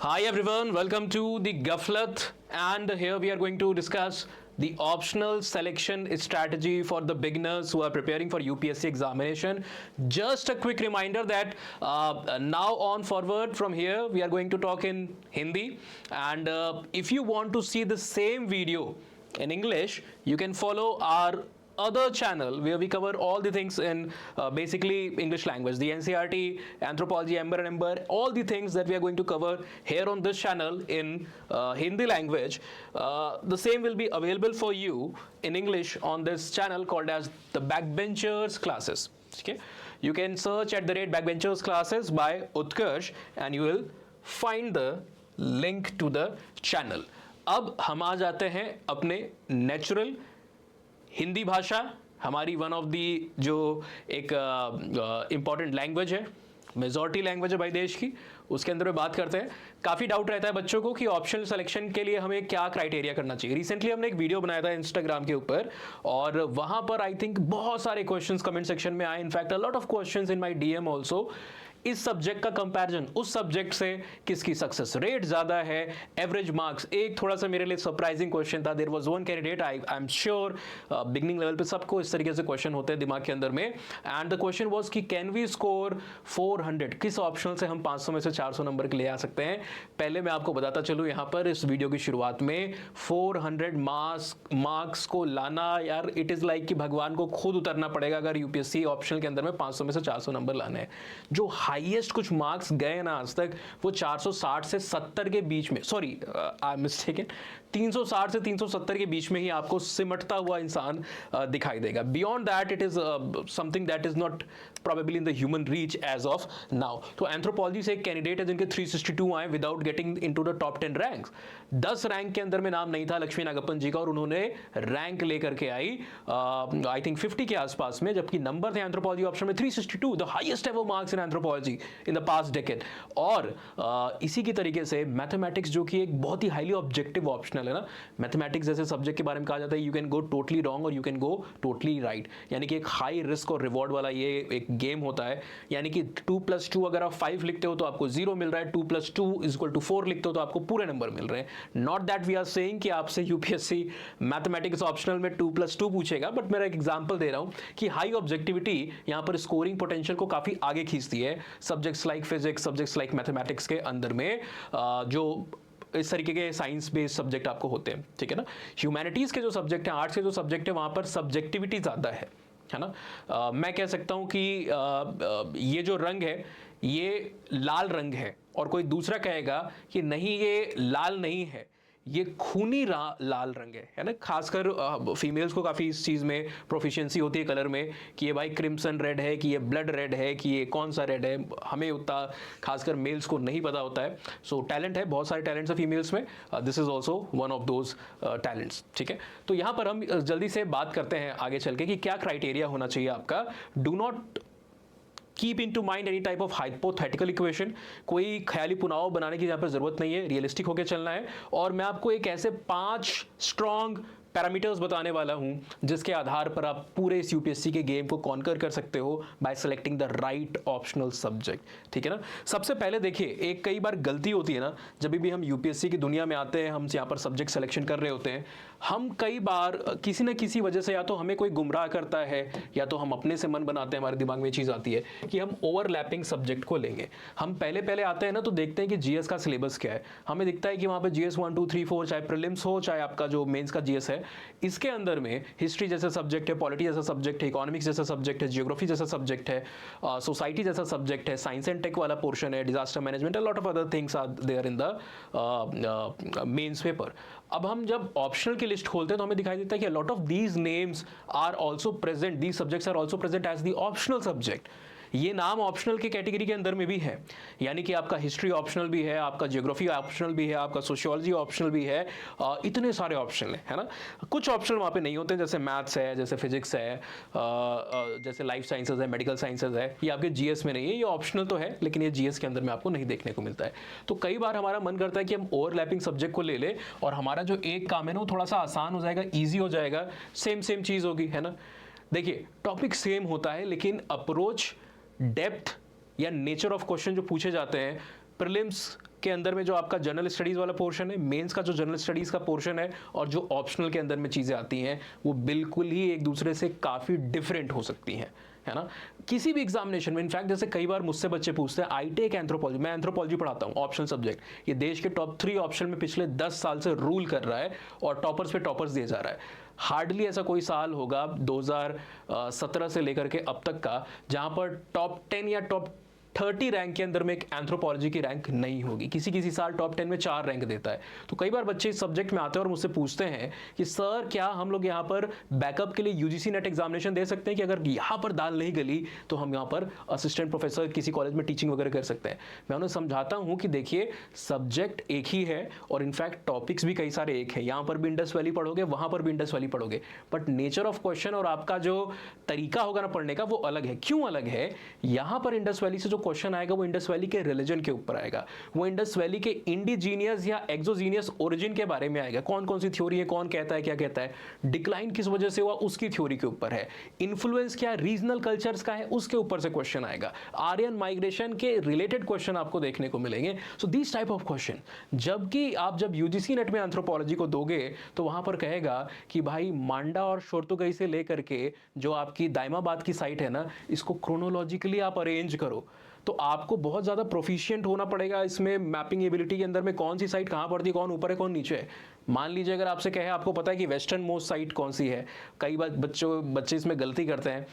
Hi everyone, welcome to the Gaflat, and here we are going to discuss the optional selection strategy for the beginners who are preparing for UPSC examination. Just a quick reminder that now on forward from here we are going to talk in Hindi, and if you want to see the same video in English, you can follow our other channel where we cover all the things in basically English language, the NCERT, anthropology, Ember, all the things that we are going to cover here on this channel in Hindi language. The same will be available for you in English on this channel called as the Backbenchers Classes. Okay, you can search at the rate Backbenchers Classes by Utkarsh and you will find the link to the channel. अब हम आ जाते हैं अपने natural Hindi भाषा, हमारी one of the जो एक important language है, मेजॉरिटी लैंग्वेज है भाई देश की, उसके अंदर में बात करते हैं. काफ़ी डाउट रहता है बच्चों को कि ऑप्शनल सिलेक्शन के लिए हमें क्या क्राइटेरिया करना चाहिए. रिसेंटली हमने एक वीडियो बनाया था इंस्टाग्राम के ऊपर और वहाँ पर आई थिंक बहुत सारे क्वेश्चंस कमेंट सेक्शन में आए. In fact a lot of questions in my DM also. इस सब्जेक्ट का कंपैरिजन उस सब्जेक्ट से किसकी सक्सेस रेट ज़्यादा है, एवरेज मार्क्स. एक थोड़ा सा मेरे लिए सरप्राइजिंग क्वेश्चन था. There was one candidate, I am sure beginning level पे सबको इस तरीके से क्वेश्चन होते हैं दिमाग के अंदर में. एंड द क्वेश्चन वाज कि कैन वी स्कोर 400, किस ऑप्शनल से हम 500 में से 400 नंबर के ले आ सकते हैं. पहले मैं आपको बताता चलूँ यहाँ पर इस वीडियो की शुरुआत में, 400 मार्क्स को लाना यार, इट इज़ लाइक कि भगवान को खुद उतरना पड़ेगा अगर यूपीएससी ऑप्शनल के अंदर में 500 में से 400 नंबर लाने हैं. जो हाईएस्ट कुछ मार्क्स गए ना आज तक वो 460 से 70 के बीच में, सॉरी आई एम मिस्टेकन, 360 से 370 के बीच में ही आपको सिमटता हुआ इंसान दिखाई देगा. Beyond that it is something that is not probably in the human reach as of now. तो एंथ्रोपोलॉजी से एक कैंडिडेट है जिनके 362 आए without getting into the top 10 ranks. 10 rank के अंदर में नाम नहीं था लक्ष्मी नागप्पन जी का और उन्होंने रैंक लेकर के आई आई थिंक 50 के आसपास में, जबकि नंबर थे एंथ्रोपोलॉजी ऑप्शन में 362, the highest ever marks in anthropology in the past decade. और इसी की तरीके से मैथमेटिक्स जो कि एक बहुत ही हाईली ऑब्जेक्टिव ऑप्शनल है ना. मैथमेटिक्स जैसे सब्जेक्ट के बारे में कहा जाता है you can go totally wrong और you can go totally right, यानी कि एक हाई रिस्क और रिवॉर्ड वाला ये एक गेम होता है. यानी कि 2+2 अगर आप 5 लिखते हो तो आपको 0 मिल रहा है, 2+2 = 4 लिखते हो तो आपको पूरे नंबर मिल रहे हैं. Not that we are saying कि आपसे यूपीएससी मैथमेटिक्स ऑप्शनल में 2+2 पूछेगा, बट मेरा एक एग्जांपल दे रहा हूं कि हाई ऑब्जेक्टिविटी यहां पर स्कोरिंग पोटेंशियल को काफी आगे खींचती है subjects like physics, subjects like mathematics के अंदर में जो इस तरीके के साइंस बेस्ड सब्जेक्ट आपको होते हैं. ठीक है ना. ह्यूमैनिटीज के जो सब्जेक्ट हैं, आर्ट्स के जो सब्जेक्ट है, वहां पर सब्जेक्टिविटी ज्यादा है ना. मैं कह सकता हूं कि ये जो रंग है ये लाल रंग है और कोई दूसरा कहेगा कि नहीं ये लाल नहीं है, ये खूनी लाल रंग है ना. खासकर फीमेल्स को काफ़ी इस चीज़ में प्रोफिशिएंसी होती है कलर में कि ये भाई क्रिम्सन रेड है, कि ये ब्लड रेड है, कि ये कौन सा रेड है. हमें उतना खासकर मेल्स को नहीं पता होता है. सो टैलेंट है, बहुत सारे टैलेंट्स है फीमेल्स में. This is also one of those talents. ठीक है. तो यहाँ पर हम जल्दी से बात करते हैं आगे चल के कि क्या क्राइटेरिया होना चाहिए आपका. Do not keep into mind any type of hypothetical equation. कोई ख्याली पुनाव बनाने की यहाँ पर जरूरत नहीं है, रियलिस्टिक होकर चलना है. और मैं आपको एक ऐसे 5 स्ट्रॉन्ग पैरामीटर्स बताने वाला हूं जिसके आधार पर आप पूरे इस यूपीएससी के गेम को कॉन्कर कर सकते हो bye selecting the right optional subject. ठीक है ना. सबसे पहले देखिए, एक कई बार गलती होती है ना, जब भी हम यूपीएससी की दुनिया में आते हैं, हम यहाँ पर सब्जेक्ट सिलेक्शन कर रहे होते हैं, हम कई बार किसी न किसी वजह से या तो हमें कोई गुमराह करता है या तो हम अपने से मन बनाते हैं, हमारे दिमाग में चीज़ आती है कि हम ओवरलैपिंग सब्जेक्ट को लेंगे. हम पहले आते हैं ना तो देखते हैं कि जीएस का सिलेबस क्या है. हमें दिखता है कि वहाँ पर जीएस 1 2 3 4 चाहे प्रीलिम्स हो चाहे आपका जो मेंस का जीएस है, इसके अंदर में हिस्ट्री जैसा सब्जेक्ट है, पॉलिटी जैसा सब्जेक्ट है, इकोनॉमिक्स जैसा सब्जेक्ट है, जियोग्राफी जैसा सब्जेक्ट है, सोसाइटी जैसा सब्जेक्ट है, साइंस एंड टेक वाला पोर्शन है, disaster management, lot of other things are there in the mains paper. अब हम जब ऑप्शनल की लिस्ट खोलते हैं तो हमें दिखाई देता है कि lot of these names are also present, these subjects are also present as the optional subject. ये नाम ऑप्शनल की कैटेगरी के अंदर में भी है, यानी कि आपका हिस्ट्री ऑप्शनल भी है, आपका ज्योग्राफी ऑप्शनल भी है, आपका सोशियोलॉजी ऑप्शनल भी है. इतने सारे ऑप्शनल है ना. कुछ ऑप्शनल वहाँ पे नहीं होते, जैसे मैथ्स है, जैसे फिजिक्स है, जैसे लाइफ साइंसेज है, मेडिकल साइंसेज है, ये आपके जीएस में नहीं है. ये ऑप्शनल तो है लेकिन ये जीएस के अंदर में आपको नहीं देखने को मिलता है. तो कई बार हमारा मन करता है कि हम ओवरलैपिंग सब्जेक्ट को ले ले और हमारा जो एक काम है ना वो थोड़ा सा आसान हो जाएगा, ईजी हो जाएगा, सेम चीज़ होगी, है ना. देखिए, टॉपिक सेम होता है लेकिन अप्रोच, डेप्थ या नेचर ऑफ क्वेश्चन जो पूछे जाते हैं, प्रीलिम्स के अंदर में जो आपका जनरल स्टडीज़ वाला पोर्शन है, मेंस का जो जनरल स्टडीज़ का पोर्शन है, और जो ऑप्शनल के अंदर में चीज़ें आती हैं वो बिल्कुल ही एक दूसरे से काफ़ी डिफरेंट हो सकती हैं, है ना। किसी भी एग्जामिनेशन में, इनफैक्ट जैसे कई बार मुझसे बच्चे पूछते हैं, आई टेक एंथ्रोपोलॉजी, मैं एंथ्रोपोलॉजी पढ़ाता हूँ, ऑप्शनल सब्जेक्ट, ये देश के टॉप 3 ऑप्शन में पिछले 10 साल से रूल कर रहा है और टॉपर्स पे टॉपर्स दिए जा रहा है। हार्डली ऐसा कोई साल होगा 2017 से लेकर के अब तक का जहां पर टॉप 10 या टॉप 30 रैंक के अंदर में एक एंथ्रोपोलॉजी की रैंक नहीं होगी। किसी किसी साल टॉप 10 में 4 रैंक देता है। तो कई बार बच्चे इस सब्जेक्ट में आते हैं और मुझसे पूछते हैं कि सर क्या हम लोग यहाँ पर बैकअप के लिए यूजीसी नेट एग्जामिनेशन दे सकते हैं कि अगर यहाँ पर दाल नहीं गली तो हम यहाँ पर असिस्टेंट प्रोफेसर किसी कॉलेज में टीचिंग वगैरह कर सकते हैं। मैं उन्हें समझाता हूँ कि देखिए सब्जेक्ट एक ही है और इनफैक्ट टॉपिक्स भी कई सारे एक है। यहाँ पर भी इंडस वैली पढ़ोगे, वहाँ पर भी इंडस वैली पढ़ोगे, बट नेचर ऑफ क्वेश्चन और आपका जो तरीका होगा ना पढ़ने का वो अलग है। क्यों अलग है? यहाँ पर इंडस वैली से जो क्वेश्चन आएगा वो इंडस वैली के रिलीजन के ऊपर आएगा, वो इंडस वैली के इंडिजीनियस या एक्सोजीनियस ओरिजिन के बारे में आएगा। कौन कौन सी थ्योरी है, कौन कहता है, क्या कहता है, डिक्लाइन किस वजह से हुआ उसकी थ्योरी के ऊपर है, इन्फ्लुएंस क्या रीजनल कल्चर्स का है उसके ऊपर से क्वेश्चन आएगा, आर्यन माइग्रेशन के रिलेटेड क्वेश्चन आपको देखने को मिलेंगे। So this type of question जबकि आप जब यूजीसी नेट में एंथ्रोपोलॉजी को दोगे तो वहां पर कहेगा कि भाई मांडा और शोरतुगई से लेकर के जो आपकी दाइमाबाद की साइट है ना, इसको क्रोनोलॉजिकली आप अरेंज करो। तो आपको बहुत ज़्यादा प्रोफिशिएंट होना पड़ेगा इसमें, मैपिंग एबिलिटी के अंदर में कौन सी साइट कहाँ पड़ती है, कौन ऊपर है कौन नीचे है। मान लीजिए अगर आपसे कहे आपको पता है कि वेस्टर्न मोस्ट साइट कौन सी है, कई बार बच्चे इसमें गलती करते हैं,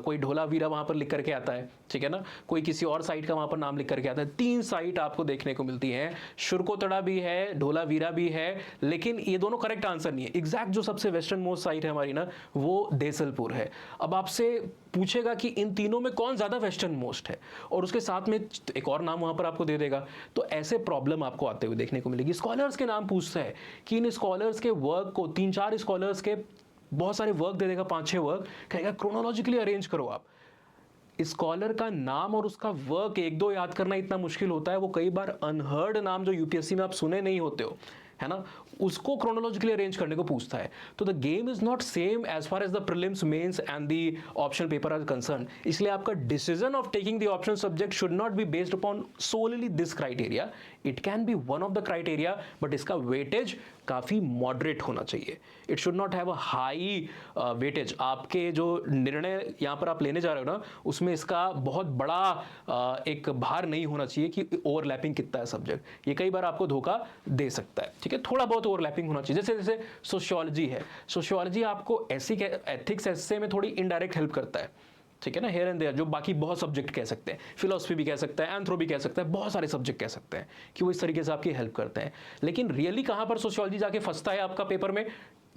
कोई ढोलावीरा वहाँ पर लिख करके आता है, ठीक है ना, कोई किसी और साइट का वहाँ पर नाम लिख करके आता है। 3 साइट आपको देखने को मिलती हैं, शुरकोतड़ा भी है, ढोलावीरा भी है, लेकिन ये दोनों करेक्ट आंसर नहीं है। एग्जैक्ट जो सबसे वेस्टर्न मोस्ट साइट है हमारी ना वो देसलपुर है। अब आपसे पूछेगा कि इन तीनों में कौन ज़्यादा वेस्टर्न मोस्ट है और उसके साथ में एक और नाम वहाँ पर आपको दे देगा। तो ऐसे प्रॉब्लम आपको आते हुए देखने को मिलेगी। स्कॉलर्स के नाम पूछता है कि इन स्कॉलर्स के वर्क को 3-4 स्कॉलर्स के बहुत सारे वर्क दे देगा, 5-6 वर्क, कहेगा क्रोनोलॉजिकली अरेंज करो आप। स्कॉलर का नाम और उसका वर्क 1-2 याद करना इतना मुश्किल होता है, वो कई बार अनहर्ड नाम जो यूपीएससी में आप सुने नहीं होते हो, है ना, उसको क्रोनोलॉजिकली अरेंज करने को पूछता है। तो the game is not same as far as the prelims, mains and the optional paper are concern. इसलिए आपका decision of taking the optional subject should not be based upon solely this criteria. It can be one of the criteria, but इसका weightage काफ़ी moderate होना चाहिए। It should not have a high weightage. आपके जो निर्णय यहाँ पर आप लेने जा रहे हो ना, उसमें इसका बहुत बड़ा एक भार नहीं होना चाहिए कि ओवरलैपिंग कितना है सब्जेक्ट। ये कई बार आपको धोखा दे सकता है, ठीक है, थोड़ा बहुत ओवरलैपिंग होना चाहिए। जैसे जैसे सोशियोलॉजी है, सोशियोलॉजी आपको एथिक्स एस्से में थोड़ी इनडायरेक्ट हेल्प करता है, ठीक है ना, हेयर एंड देयर, जो बाकी बहुत सब्जेक्ट कह सकते हैं, फिलोसफी भी कह सकता है, एंथ्रो भी कह सकता है, बहुत सारे सब्जेक्ट कह सकते हैं कि वो इस तरीके से आपकी हेल्प करते हैं। लेकिन रियली कहाँ पर सोशियोलॉजी जाके फंसता है आपका पेपर में?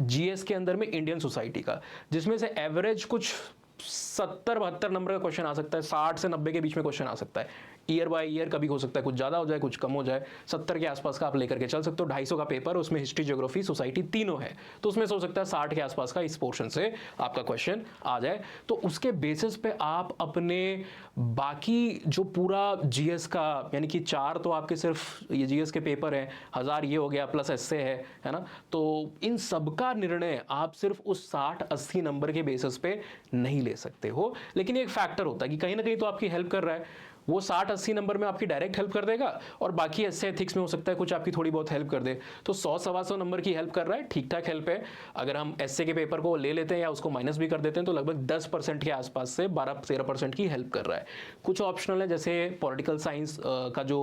जीएस के अंदर में इंडियन सोसाइटी का, जिसमें से एवरेज कुछ 70-72 नंबर का क्वेश्चन आ सकता है, 60 से 90 के बीच में क्वेश्चन आ सकता है। ईयर बाय ईयर कभी हो सकता है, कुछ ज़्यादा हो जाए कुछ कम हो जाए। 70 के आसपास का आप लेकर के चल सकते हो। 250 का पेपर, उसमें हिस्ट्री, ज्योग्राफी, सोसाइटी तीनों है, तो उसमें से हो सकता है 60 के आसपास का इस पोर्शन से आपका क्वेश्चन आ जाए। तो उसके बेसिस पे आप अपने बाकी जो पूरा जीएस का, यानी कि 4 तो आपके सिर्फ ये जीएस के पेपर हैं, 1000 ये हो गया प्लस एस्से है ना, तो इन सबका निर्णय आप सिर्फ उस 60-80 नंबर के बेसिस पे नहीं ले सकते हो। लेकिन एक फैक्टर होता है कि कहीं ना कहीं तो आपकी हेल्प कर रहा है, वो 60-80 नंबर में आपकी डायरेक्ट हेल्प कर देगा और बाकी एस्से एथिक्स में हो सकता है कुछ आपकी थोड़ी बहुत हेल्प कर दे। तो 100-125 नंबर की हेल्प कर रहा है, ठीक ठाक हेल्प है। अगर हम एस्से के पेपर को ले लेते हैं या उसको माइनस भी कर देते हैं तो लगभग 10% के आसपास से 12-13% की हेल्प कर रहा है। कुछ ऑप्शनल है, जैसे पॉलिटिकल साइंस का जो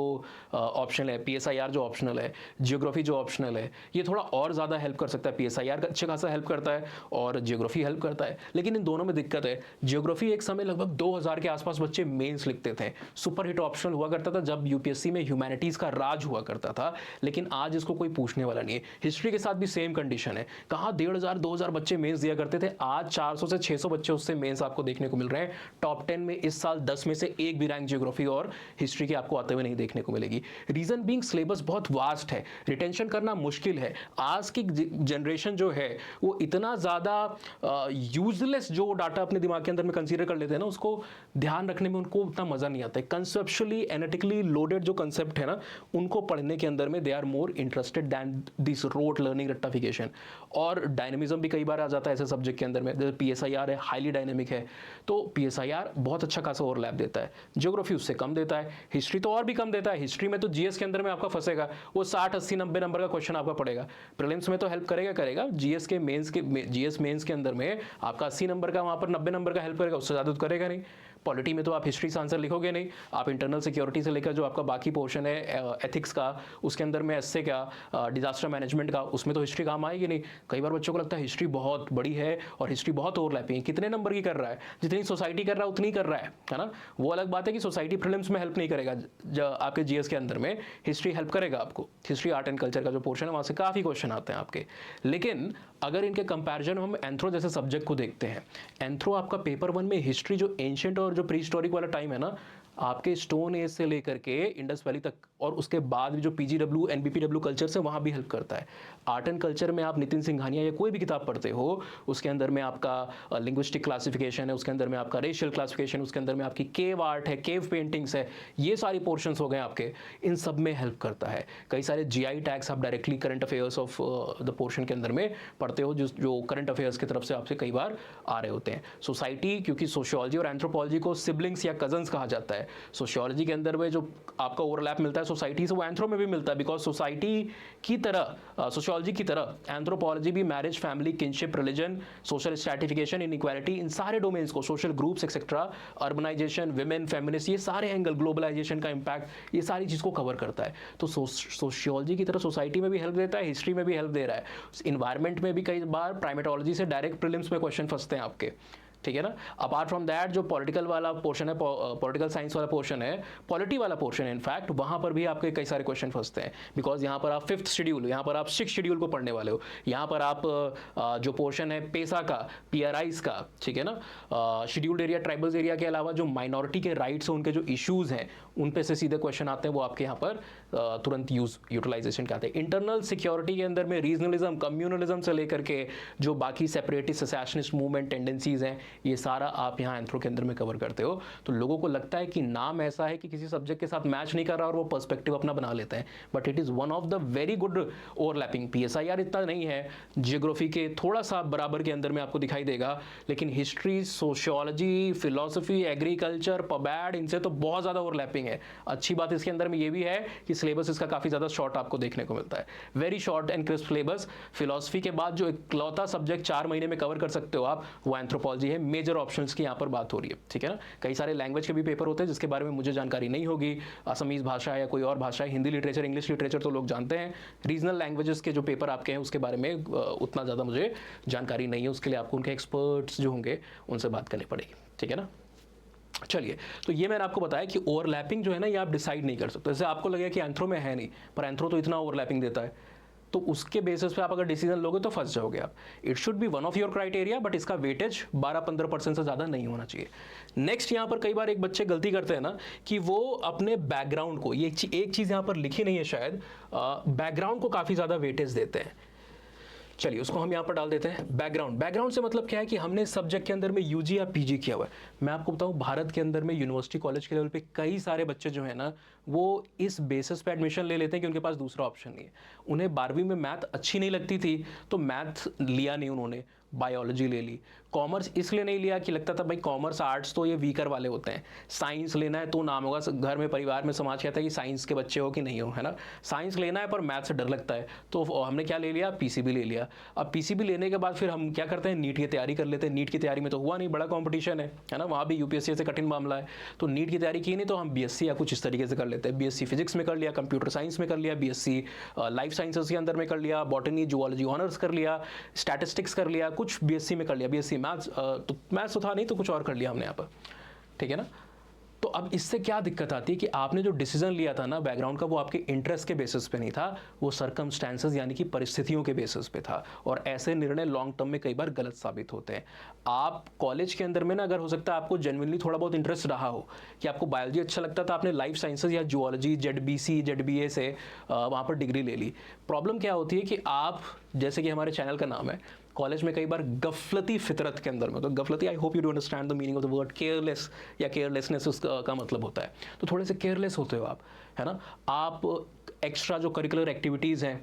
ऑप्शनल है, पीएसआईआर जो ऑप्शनल है, जियोग्राफी जो ऑप्शनल है, ये थोड़ा और ज़्यादा हेल्प कर सकता है। पीएसआईआर अच्छे खासा हेल्प करता है और जियोग्राफी हेल्प करता है, लेकिन इन दोनों में दिक्कत है। जियोग्राफी एक समय लगभग 2000 के आसपास बच्चे मेंस लिखते थे, सुपर हिट ऑप्शनल हुआ करता था जब यूपीएससी में ह्यूमैनिटीज का राज हुआ करता था, लेकिन आज इसको कोई पूछने वाला नहीं है। हिस्ट्री के साथ भी सेम कंडीशन है, कहाँ 1500-2000 बच्चे मेंस दिया करते थे, आज 400 से 600 बच्चे उससे मेंस आपको देखने को मिल रहे हैं। टॉप 10 में इस साल 10 में से एक भी रैंक जियोग्राफी और हिस्ट्री की आपको आते हुए नहीं देखने को मिलेगी। रीजन बीइंग सिलेबस बहुत वास्ट है, रिटेंशन करना मुश्किल है। आज की जनरेशन जो है वो इतना ज़्यादा यूजलेस जो डाटा अपने दिमाग के अंदर में कंसीडर कर लेते हैं ना, उसको ध्यान रखने में उनको उतना मज़ा नहीं आता। हैं, कंसेप्चुअली एनालिटिकली लोडेड जो कंसेप्ट है ना, उनको पढ़ने के अंदर में they are more interested than this rote learning रट्टाफिकेशन। और डायनेमिज्म भी कई बार आ जाता है ऐसे सब्जेक्ट के अंदर में, जैसे PSIR है, हाईली डायनेमिक है, तो PSIR बहुत अच्छा खासा ओवरलैप देता है, ज्योग्राफी उससे कम देता है, हिस्ट्री तो और भी कम देता है। हिस्ट्री में तो GS के अंदर में आपका फंसेगा, वो 60 80 90 नंबर का क्वेश्चन आपका पड़ेगा, प्रीलिम्स में तो हेल्प करेगा, GS के GS मेंस के अंदर में आपका 80 नंबर का, वहाँ पर 90 नंबर का हेल्प करेगा, उससे ज़्यादा तो करेगा नहीं। पॉलिटी में तो आप हिस्ट्री से आंसर लिखोगे नहीं, आप इंटरनल सिक्योरिटी से लेकर जो आपका बाकी पोर्शन है एथिक्स का, उसके अंदर में एसए का, डिजास्टर मैनेजमेंट का, उसमें तो हिस्ट्री काम आएगी नहीं। कई बार बच्चों को लगता है हिस्ट्री बहुत बड़ी है और हिस्ट्री बहुत ओवरलैपिंग है, कितने नंबर की कर रहा है, जितनी सोसाइटी कर रहा है उतनी कर रहा है ना। वो अलग बात है कि सोसाइटी प्रीलिम्स में हेल्प नहीं करेगा, आपके GS के अंदर में हिस्ट्री हेल्प करेगा आपको। हिस्ट्री आर्ट एंड कल्चर का जो पोर्शन है वहाँ से काफ़ी क्वेश्चन आते हैं आपके। लेकिन अगर इनके कंपैरिजन हम एंथ्रो जैसे सब्जेक्ट को देखते हैं, एंथ्रो आपका पेपर 1 में हिस्ट्री जो एंशिएंट और जो प्री हिस्टोरिक वाला टाइम है ना, आपके स्टोन एज से लेकर के इंडस वैली तक, और उसके बाद जो PGW NBPW कल्चर से वहाँ भी हेल्प करता है। आर्ट एंड कल्चर में आप नितिन सिंघानिया या कोई भी किताब पढ़ते हो, उसके अंदर में आपका लिंग्विस्टिक क्लासिफिकेशन है, उसके अंदर में आपका रेशियल क्लासिफिकेशन, उसके अंदर में आपकी केव आर्ट है, केव पेंटिंग्स है, ये सारी पोर्शंस हो गए आपके, इन सब में हेल्प करता है। कई सारे GI टैग्स आप directly current affairs of the portion के अंदर में पढ़ते हो, जो करंट अफेयर्स की तरफ से आपसे कई बार आ रहे होते हैं। सोसाइटी, क्योंकि सोशियोलॉजी और एंथ्रोपोलॉजी को सिबलिंग्स या कजन्स कहा जाता है, सोशियोलॉजी के अंदर में जो आपका ओवरलैप मिलता है सोसाइटी से, वो एंथ्रो में भी मिलता है, बिकॉज सोसाइटी की तरह सोशियोलॉजी की तरह एंथ्रोपोलॉजी भी marriage, family, kinship, religion, social stratification, inequality, इन सारे डोमेन्स को, social groups etcetera, urbanisation, women, feminist, ये सारे एंगल, ग्लोबलाइजेशन का इंपैक्ट, ये सारी चीज़ को कवर करता है। तो सोशियोलॉजी की तरह सोसाइटी में भी हेल्प देता है, हिस्ट्री में भी हेल्प दे रहा है, इन्वायरमेंट में भी कई बार प्राइमेटोलॉजी से डायरेक्ट प्रीलिम्स में क्वेश्चन फंसते हैं आपके, ठीक है ना। अपार्ट फ्रॉम दैट जो पॉलिटिकल वाला पोर्शन है, पॉलिटिकल साइंस वाला पोर्शन है, पॉलिटी वाला पोर्शन है, इनफैक्ट वहाँ पर भी आपके कई सारे क्वेश्चन फंसते हैं, बिकॉज यहाँ पर आप 5th शेड्यूल, यहाँ पर आप 6th शेड्यूल को पढ़ने वाले हो, यहाँ पर आप जो पोर्शन है पेसा का, PRIs का, ठीक है ना, शेड्यूल्ड एरिया, ट्राइबल्स एरिया के अलावा जो माइनॉरिटी के राइट्स हैं, उनके जो इशूज़ हैं, उन पे से सीधे क्वेश्चन आते हैं, वो आपके यहाँ पर तुरंत यूटिलाइजेशन के आते हैं। इंटरनल सिक्योरिटी के अंदर में रीजनलिज्म, कम्युनलिज्म से लेकर के जो बाकी सेपरेटिस्ट, सेसेशनिस्ट मूवमेंट टेंडेंसीज हैं, ये सारा आप यहाँ एंथ्रो के अंदर में कवर करते हो। तो लोगों को लगता है कि नाम ऐसा है कि किसी सब्जेक्ट के साथ मैच नहीं कर रहा और वो पर्सपेक्टिव अपना बना लेते हैं, but it is one of the very good overlapping. PSIR इतना नहीं है, जियोग्राफी के थोड़ा सा बराबर के अंदर में आपको दिखाई देगा, लेकिन हिस्ट्री, सोशियोलॉजी, फिलोसफी, एग्रीकल्चर, पबैड, इनसे तो बहुत ज़्यादा ओवरलैपिंग है। अच्छी बात इसके अंदर में ये भी है कि सिलेबस इसका काफ़ी ज़्यादा शॉर्ट आपको देखने को मिलता है, very short and crisp syllabus. Philosophy के बाद जो इकलौता सब्जेक्ट 4 महीने में कवर कर सकते हो आप, वो एंथ्रोपोलॉजी है। मेजर ऑप्शंस की यहाँ पर बात हो रही है, ठीक है ना। कई सारे लैंग्वेज के भी पेपर होते हैं जिसके बारे में मुझे जानकारी नहीं होगी, असमीज भाषा या कोई और भाषा है, हिंदी लिटरेचर, इंग्लिश लिटरेचर तो लोग जानते हैं। रीजनल लैंग्वेजेस के जो पेपर आपके हैं उसके बारे में उतना ज़्यादा मुझे जानकारी नहीं है, उसके लिए आपको उनके एक्सपर्ट्स जो होंगे उनसे बात करनी पड़ेगी, ठीक है ना। चलिए, तो ये मैंने आपको बताया कि ओवरलैपिंग जो है ना, ये आप डिसाइड नहीं कर सकते। जैसे आपको लगेगा कि एंथ्रो में है नहीं, पर एंथ्रो तो इतना ओवरलैपिंग देता है, तो उसके बेसिस पे आप अगर डिसीजन लोगे तो फंस जाओगे आप। It should be one of your criteria, but इसका वेटेज 12-15% से ज़्यादा नहीं होना चाहिए। नेक्स्ट, यहाँ पर कई बार एक बच्चे गलती करते हैं ना कि वो अपने बैकग्राउंड को, ये एक चीज़ यहाँ पर लिखी नहीं है शायद, बैकग्राउंड को काफ़ी ज़्यादा वेटेज देते हैं। चलिए, उसको हम यहाँ पर डाल देते हैं। बैकग्राउंड से मतलब क्या है कि हमने सब्जेक्ट के अंदर में UG या PG किया हुआ है। मैं आपको बताऊँ, भारत के अंदर में यूनिवर्सिटी कॉलेज के लेवल पे कई सारे बच्चे जो है ना, वो इस बेसिस पे एडमिशन ले लेते हैं कि उनके पास दूसरा ऑप्शन नहीं है। उन्हें 12वीं में मैथ अच्छी नहीं लगती थी तो मैथ लिया नहीं उन्होंने, बायोलॉजी ले ली। कॉमर्स इसलिए नहीं लिया कि लगता था भाई कॉमर्स आर्ट्स तो ये वीकर वाले होते हैं, साइंस लेना है तो नाम होगा, घर में परिवार में समाज कहता है कि साइंस के बच्चे हो कि नहीं हो, है ना। साइंस लेना है पर मैथ से डर लगता है, तो हमने क्या ले लिया, PCB ले लिया। अब PCB लेने के बाद फिर हम क्या करते हैं, नीट की तैयारी कर लेते हैं। नीट की तैयारी में तो हुआ नहीं, बड़ा कॉम्पिटिशन है ना, वहाँ भी UPSC से कठिन मामला है, तो नीट की तैयारी की नहीं तो हम BSc या कुछ इस तरीके से कर लेते हैं। BSc फिजिक्स में कर लिया, कंप्यूटर साइंस में कर लिया, BSc लाइफ साइंसेस के अंदर में कर लिया, बॉटनी जूलॉजी ऑनर्स कर लिया, स्टैटिस्टिक्स कर लिया, कुछ BSc में कर लिया, BSc मैथ्स तो था नहीं तो कुछ और कर लिया हमने यहाँ पर, ठीक है ना। तो अब इससे क्या दिक्कत आती है कि आपने जो डिसीजन लिया था ना बैकग्राउंड का, वो आपके इंटरेस्ट के बेसिस पे नहीं था, वो सर्कमस्टेंसेस यानी कि परिस्थितियों के बेसिस पे था, और ऐसे निर्णय लॉन्ग टर्म में कई बार गलत साबित होते हैं। आप कॉलेज के अंदर में ना, अगर हो सकता है आपको जेन्युइनली थोड़ा बहुत इंटरेस्ट रहा हो कि आपको बायोलॉजी अच्छा लगता था, आपने लाइफ साइंसेज या जूलॉजी ZBC ZBA से वहाँ पर डिग्री ले ली। प्रॉब्लम क्या होती है कि आप, जैसे कि हमारे चैनल का नाम है, कॉलेज में कई बार गफलती फितरत के अंदर में, तो गफलती, I hope you do understand the meaning of the word careless या केयरलेसनेस उसका मतलब होता है, तो थोड़े से केयरलेस होते हो आप, है ना। आप एक्स्ट्रा जो करिकुलर एक्टिविटीज़ हैं,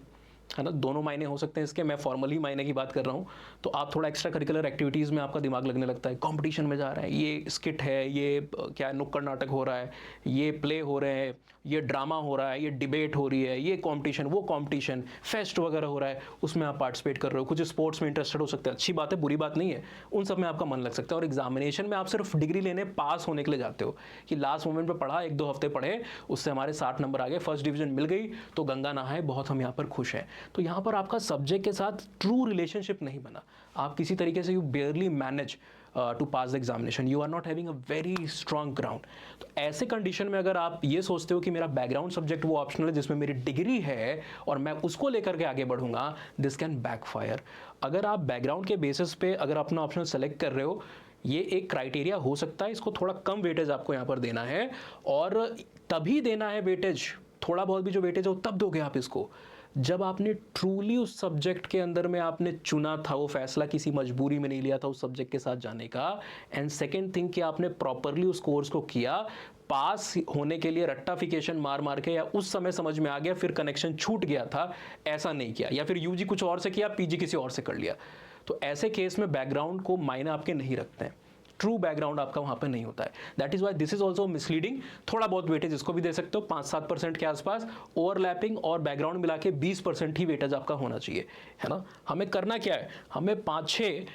है ना, दोनों मायने हो सकते हैं इसके, मैं फॉर्मली मायने की बात कर रहा हूँ। तो आप थोड़ा एक्स्ट्रा करिकुलर एक्टिविटीज़ में आपका दिमाग लगने लगता है, कंपटीशन में जा रहा है, ये स्किट है, ये क्या नुक्कड़ नाटक हो रहा है, ये प्ले हो रहे हैं, ये ड्रामा हो रहा है, ये डिबेट हो रही है, ये कंपटीशन, वो कंपटीशन, फेस्ट वगैरह हो रहा है, उसमें आप पार्टिसिपेट कर रहे हो, कुछ स्पोर्ट्स में इंटरेस्टेड हो सकते हैं, अच्छी बात है, बुरी बात नहीं है, उन सब में आपका मन लग सकता है। और एग्जामिनेशन में आप सिर्फ डिग्री लेने, पास होने के लिए जाते हो कि लास्ट मोमेंट पर पढ़ा, 1-2 हफ्ते पढ़े, उससे हमारे 60 नंबर आ गए, फर्स्ट डिवीजन मिल गई, तो गंगा नहाए, बहुत हम यहाँ पर खुश हैं। तो यहाँ पर आपका सब्जेक्ट के साथ ट्रू रिलेशनशिप नहीं बना, आप किसी तरीके से you barely manage to pass the examination, you are not having a very strong ground. तो ऐसे कंडीशन में अगर आप ये सोचते हो कि मेरा बैकग्राउंड सब्जेक्ट वो ऑप्शनल है जिसमें मेरी डिग्री है और मैं उसको लेकर के आगे बढ़ूंगा, दिस कैन बैकफायर। अगर आप बैकग्राउंड के बेसिस पे अगर अपना ऑप्शनल सेलेक्ट कर रहे हो, ये एक क्राइटेरिया हो सकता है, इसको थोड़ा कम वेटेज आपको यहाँ पर देना है, और तभी देना है वेटेज, थोड़ा बहुत भी जो वेटेज हो तब दोगे आप इसको जब आपने ट्रूली उस सब्जेक्ट के अंदर में आपने चुना था, वो फैसला किसी मजबूरी में नहीं लिया था उस सब्जेक्ट के साथ जाने का। एंड सेकेंड थिंग कि आपने प्रॉपरली उस कोर्स को किया, पास होने के लिए रट्टाफिकेशन मार मार के, या उस समय समझ में आ गया फिर कनेक्शन छूट गया था, ऐसा नहीं किया, या फिर यूजी कुछ और से किया, पीजी किसी और से कर लिया। तो ऐसे केस में बैकग्राउंड को मायने आपके नहीं रखते हैं, ट्रू बैकग्राउंड आपका वहाँ पे नहीं होता है। That is why this is also misleading. थोड़ा बहुत वेटेज इसको भी दे सकते हो, 5-7% के आसपास, ओवरलैपिंग और बैकग्राउंड मिला के 20% ही वेटेज आपका होना चाहिए, है ना। हमें करना क्या है, हमें 5-6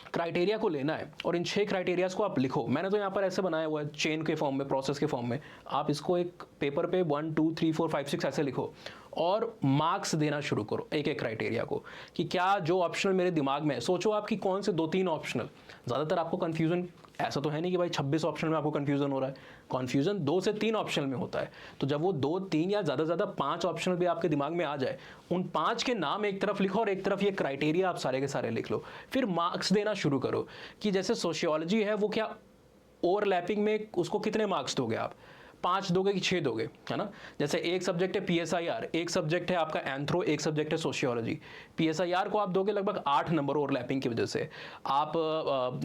क्राइटेरिया को लेना है और इन 6 क्राइटेरियाज को आप लिखो। मैंने तो यहाँ पर ऐसे बनाया हुआ है चेन के फॉर्म में, प्रोसेस के फॉर्म में। आप इसको एक पेपर पे 1 2 3 4 5 6 ऐसे लिखो और मार्क्स देना शुरू करो एक एक क्राइटेरिया को, कि क्या जो ऑप्शनल मेरे दिमाग में है, सोचो आपकी कौन से 2-3 ऑप्शनल, ज़्यादातर आपको कन्फ्यूजन, ऐसा तो है नहीं कि भाई 26 ऑप्शन में आपको कन्फ्यूजन हो रहा है, कन्फ्यूजन 2 से 3 ऑप्शन में होता है। तो जब वो 2-3 या ज़्यादा से ज़्यादा 5 ऑप्शनल भी आपके दिमाग में आ जाए, उन 5 के नाम एक तरफ लिखो और एक तरफ ये क्राइटेरिया आप सारे के सारे लिख लो। फिर मार्क्स देना शुरू करो कि जैसे सोशियोलॉजी है, वो क्या ओवरलैपिंग में उसको कितने मार्क्स दोगे आप, 5 दोगे कि 6 दोगे, है ना। जैसे एक सब्जेक्ट है PSIR, एक सब्जेक्ट है आपका एंथ्रो, एक सब्जेक्ट है सोशियोलॉजी। PSIR को आप दोगे लगभग 8 नंबर ओवरलैपिंग की वजह से, आप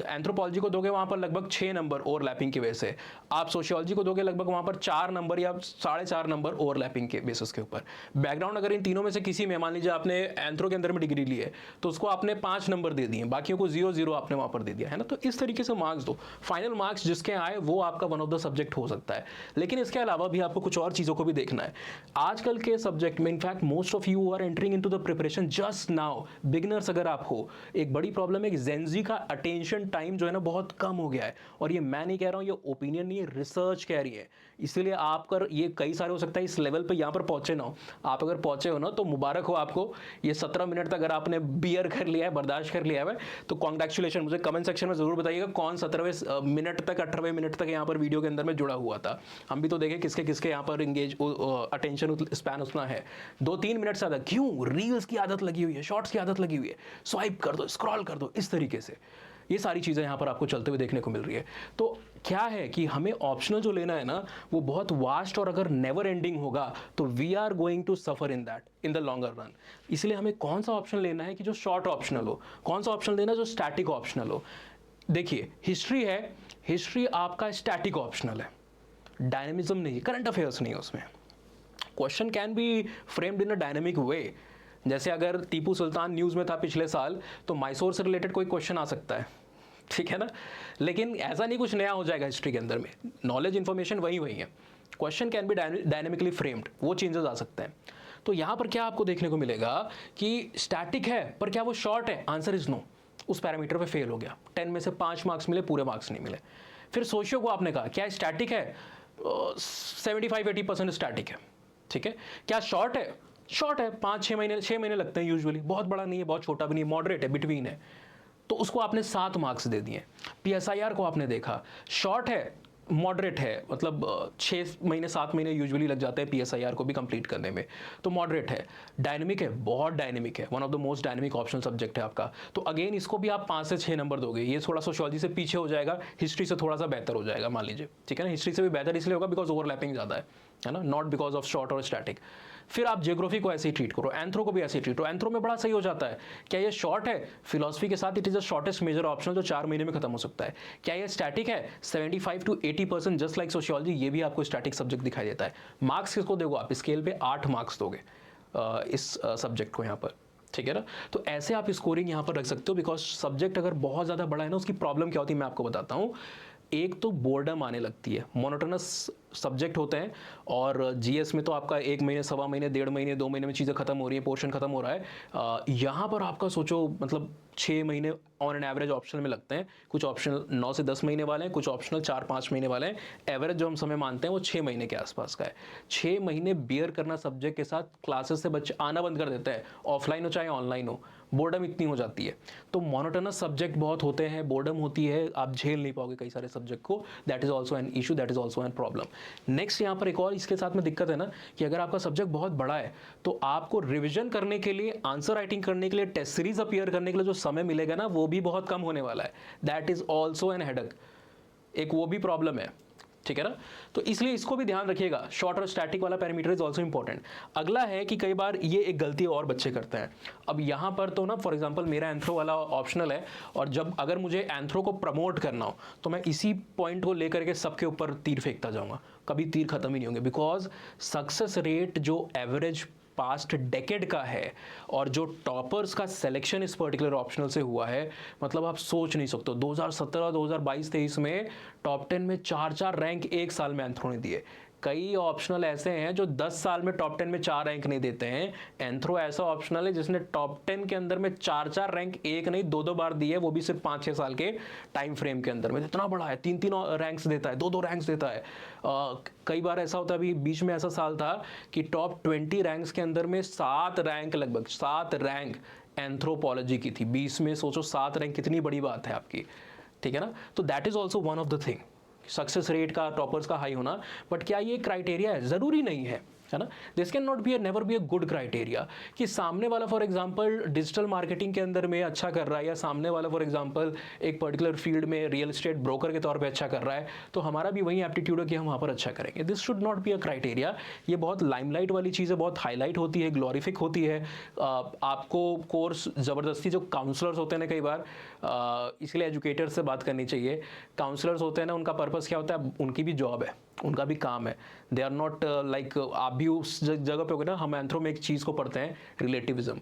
एंथ्रोपोलॉजी को दोगे वहाँ पर लगभग 6 नंबर ओवरलैपिंग की वजह से, आप सोशियोलॉजी को दोगे लगभग वहाँ पर 4 नंबर या 4.5 नंबर ओवरलैपिंग के बेसिस के ऊपर। बैकग्राउंड अगर इन तीनों में से किसी में, मान लीजिए आपने एंथ्रो के अंदर में डिग्री ली है, तो उसको आपने 5 नंबर दे दिए, बाकियों को 0-0 आपने वहाँ पर दे दिया, है ना। तो इस तरीके से मार्क्स दो, फाइनल मार्क्स जिसके आए वो आपका वन ऑफ द सब्जेक्ट हो सकता है। लेकिन इसके अलावा भी आपको कुछ और चीज़ों को भी देखना है। आजकल के सब्जेक्ट में in fact most of you are entering into the preparation just now, beginners अगर आप हो, एक बड़ी प्रॉब्लम है कि जेनजी का अटेंशन टाइम जो है ना बहुत कम हो गया है। और ये मैं नहीं कह रहा हूँ, ये ओपिनियन नहीं है, रिसर्च कह रही है। इसलिए आप कर ये कई सारे हो सकता है इस लेवल पे यहाँ पर पहुंचे ना हो, आप अगर पहुंचे हो ना तो मुबारक हो आपको। ये 17 मिनट तक अगर आपने बियर कर लिया है, बर्दाश्त कर लिया है, तो कॉन्ग्रेचुलेशन। मुझे कमेंट सेक्शन में जरूर बताइएगा कौन 17वें मिनट तक 18वें मिनट तक यहाँ पर वीडियो के अंदर में जुड़ा हुआ था। हम भी तो देखें किसके किसके यहाँ पर इंगेज अटेंशन स्पैन उतना है, 2-3 मिनट से ज़्यादा क्यों, रील्स की आदत लगी हुई है, शॉर्ट्स की आदत लगी हुई है, स्वाइप कर दो, स्क्रॉल कर दो, इस तरीके से ये सारी चीज़ें यहाँ पर आपको चलते हुए देखने को मिल रही है। तो क्या है कि हमें ऑप्शनल जो लेना है ना वो बहुत वास्ट, और अगर नेवर एंडिंग होगा तो we are going to suffer in that in the longer run. इसलिए हमें कौन सा ऑप्शन लेना है कि जो शॉर्ट ऑप्शनल हो, कौन सा ऑप्शन लेना है जो स्टैटिक ऑप्शनल हो। देखिए हिस्ट्री है, हिस्ट्री आपका स्टैटिक ऑप्शनल है, डायनेमिज्म नहीं, करंट अफेयर्स नहीं है उसमें। Question can be framed in a dynamic way. जैसे अगर टीपू सुल्तान न्यूज़ में था पिछले साल, तो मैसूर से रिलेटेड कोई क्वेश्चन आ सकता है, ठीक है ना। लेकिन ऐसा नहीं कुछ नया हो जाएगा हिस्ट्री के अंदर में, नॉलेज इन्फॉर्मेशन वही वही है। Question can B dynamically framed, वो चेंजेस आ सकते हैं। तो यहाँ पर क्या आपको देखने को मिलेगा कि स्टैटिक है पर क्या वो शॉर्ट है, आंसर इज नो, उस पैरामीटर पे फेल हो गया, 10 में से 5 मार्क्स मिले, पूरे मार्क्स नहीं मिले। फिर सोशियो को आपने कहा क्या स्टैटिक है, 75-80% स्टैटिक है, ठीक है। क्या शॉर्ट है, शॉर्ट है, 5-6 महीने, 6 महीने लगते हैं यूजुअली, बहुत बड़ा नहीं है, बहुत छोटा भी नहीं, मॉडरेट है, बिटवीन है, तो उसको आपने 7 मार्क्स दे दिए। PSIR को आपने देखा, शॉर्ट है, मॉडरेट है, मतलब 6 महीने 7 महीने यूजुअली लग जाते हैं PSIR को भी कंप्लीट करने में, तो मॉडरेट है। डायनेमिक है, बहुत डायनेमिक है, one of the most dynamic optional subject है आपका, तो अगेन इसको भी आप 5 से 6 नंबर दोगे। ये थोड़ा सोशियोलॉजी से पीछे हो जाएगा, हिस्ट्री से थोड़ा सा बेहतर हो जाएगा मान लीजिए, ठीक है ना। हिस्ट्री से भी बेहतर इसलिए होगा बिकॉज ओवरलैपिंग ज़्यादा है, है ना, नॉट बिकॉज ऑफ शॉर्ट और स्टैटिक। फिर आप जियोग्राफी को ऐसे ही ट्रीट करो, एंथ्रो को भी ऐसे ही ट्रीट करो। एंथ्रो में बड़ा सही हो जाता है। क्या ये शॉर्ट है? फिलॉसफी के साथ it is the shortest major optional जो 4 महीने में खत्म हो सकता है। क्या ये स्टैटिक है? 75 to 80% जस्ट लाइक सोशियोलॉजी, ये भी आपको स्टैटिक सब्जेक्ट दिखाई देता है। मार्क्स किसको दोगे आप? स्केल पे 8 मार्क्स दोगे इस सब्जेक्ट को यहाँ पर, ठीक है ना। तो ऐसे आप स्कोरिंग यहाँ पर रख सकते हो, बिकॉज सब्जेक्ट अगर बहुत ज़्यादा बड़ा है ना, उसकी प्रॉब्लम क्या होती है मैं आपको बताता हूँ। एक तो बोर्डम आने लगती है, मोनोटोनस सब्जेक्ट होते हैं, और जीएस में तो आपका 1 महीने, सवा महीने, 1.5 महीने, 2 महीने में चीज़ें खत्म हो रही है, पोर्शन खत्म हो रहा है। यहाँ पर आपका सोचो मतलब 6 महीने ऑन एन एवरेज ऑप्शनल में लगते हैं। कुछ ऑप्शनल 9 से 10 महीने वाले हैं, कुछ ऑप्शनल 4-5 महीने वाले हैं। एवरेज जो हम समय मानते हैं वो 6 महीने के आसपास का है। 6 महीने बियर करना सब्जेक्ट के साथ, क्लासेस से बच्चे आना बंद कर देते हैं, ऑफलाइन हो चाहे ऑनलाइन हो, बोर्डम इतनी हो जाती है। तो मोनोटोनस सब्जेक्ट बहुत होते हैं, बोर्डम होती है, आप झेल नहीं पाओगे कई सारे सब्जेक्ट को। That is also an issue, that is also an problem. Next यहाँ पर एक और इसके साथ में दिक्कत है ना, कि अगर आपका सब्जेक्ट बहुत बड़ा है तो आपको रिविजन करने के लिए, आंसर राइटिंग करने के लिए, टेस्ट सीरीज अपीयर करने के लिए जो समय मिलेगा ना, वो भी बहुत कम होने वाला है। That is also an headache, एक वो भी प्रॉब्लम है, ठीक है ना। तो इसलिए इसको भी ध्यान रखिएगा, शॉर्ट और स्टैटिक वाला पैरामीटर इज ऑल्सो इंपॉर्टेंट। अगला है कि कई बार ये एक गलती और बच्चे करते हैं। अब यहाँ पर तो ना, फॉर एग्जांपल मेरा एंथ्रो वाला ऑप्शनल है, और जब अगर मुझे एंथ्रो को प्रमोट करना हो तो मैं इसी पॉइंट को लेकर के सबके ऊपर तीर फेंकता जाऊंगा, कभी तीर खत्म ही नहीं होंगे। बिकॉज सक्सेस रेट जो एवरेज पास्ट डेकेड का है, और जो टॉपर्स का सिलेक्शन इस पर्टिकुलर ऑप्शनल से हुआ है, मतलब आप सोच नहीं सकते। 2017, 2022, 23 में टॉप 10 में 4-4 रैंक एक साल में एंथ्रो ने दिए। कई ऑप्शनल ऐसे हैं जो 10 साल में टॉप 10 में 4 रैंक नहीं देते हैं। एंथ्रो ऐसा ऑप्शनल है जिसने टॉप 10 के अंदर में 4-4 रैंक एक नहीं 2-2 बार दिए, वो भी सिर्फ 5-6 साल के टाइम फ्रेम के अंदर में। इतना बड़ा है, 3-3 रैंक्स देता है, 2-2 रैंक्स देता है। कई बार ऐसा होता है, अभी बीच में ऐसा साल था कि टॉप 20 रैंक्स के अंदर में 7 रैंक, लगभग 7 रैंक एंथ्रोपोलॉजी की थी 20 में। सोचो 7 रैंक कितनी बड़ी बात है आपकी, ठीक है ना। तो that is also one of the thing, success rate का, टॉपर्स का हाई होना। बट क्या ये क्राइटेरिया है? ज़रूरी नहीं है, है ना। This can not be never be a good criteria कि सामने वाला फॉर एग्जांपल डिजिटल मार्केटिंग के अंदर में अच्छा कर रहा है, या सामने वाला फॉर एग्जांपल एक पर्टिकुलर फील्ड में रियल एस्टेट ब्रोकर के तौर पे अच्छा कर रहा है, तो हमारा भी वही एप्टीट्यूड है कि हम वहाँ पर अच्छा करेंगे। This should not be a criteria. ये बहुत लाइमलाइट वाली चीज़ है, बहुत हाईलाइट होती है, ग्लोरीफिक होती है। आपको कोर्स ज़बरदस्ती, जो काउंसलर्स होते हैं ना कई बार, इसलिए एजुकेटर्स से बात करनी चाहिए। काउंसलर्स होते हैं ना, उनका पर्पस क्या होता है? उनकी भी जॉब है, उनका भी काम है। दे आर नॉट लाइक, आप भी उस जगह पे हो ना। हम एंथ्रो में एक चीज़ को पढ़ते हैं, रिलेटिविज्म।